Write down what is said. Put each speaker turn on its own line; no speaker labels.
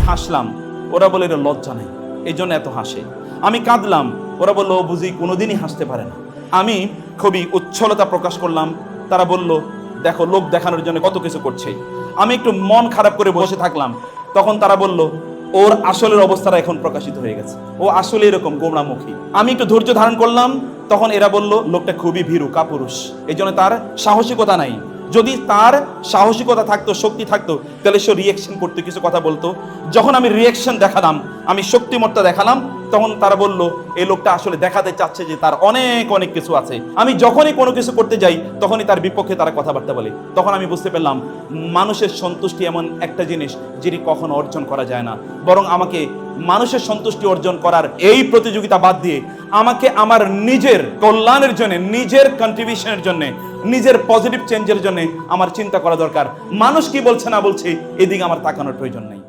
হাসলাম, ওরা বলে এটা লজ্জা নেই, এই জন্য এত হাসে। আমি কাঁদলাম, ওরা বললো ও বুঝি কোনোদিনই হাসতে পারে না। আমি খুবই উচ্ছলতা প্রকাশ করলাম, তারা বলল দেখো লোক দেখানোর জন্য কত কিছু করছে। আমি একটু মন খারাপ করে বসে থাকলাম, তখন তারা বলল ওর আসলের অবস্থাটা এখন প্রকাশিত হয়ে গেছে, ও আসলে এরকম গোমরামুখী। আমি একটু ধৈর্য ধারণ করলাম, তখন এরা বলল লোকটা খুবই ভীরু কাপুরুষ, এই জন্য তার সাহসিকতা নাই। যদি তার সাহসিকতা থাকতো, শক্তি থাকতো, তাহলে সে রিয়েকশন করতে, কিছু কথা বলতো। যখন আমি রিয়েকশন দেখালাম, আমি শক্তিমত্তা দেখালাম, তখন তারা বলল এই লোকটা আসলে দেখাতে চাচ্ছে যে তার অনেক অনেক কিছু আছে। আমি যখনই কোনো কিছু করতে যাই তখনই তার বিপক্ষে তারা কথাবার্তা বলে। তখন আমি বুঝতে পারলাম মানুষের সন্তুষ্টি এমন একটা জিনিস যেটি কখনো অর্জন করা যায় না, বরং আমাকে মানুষের সন্তুষ্টি অর্জন করার এই প্রতিযোগিতা বাদ দিয়ে আমাকে আমার নিজের কল্যাণের জন্য, নিজের কন্ট্রিবিউশনের জন্য, নিজের পজিটিভ চেঞ্জের জন্য আমার চিন্তা করা দরকার। মানুষ কি বলছে না বলছে এদিকে আমার তাকানোর প্রয়োজন নেই।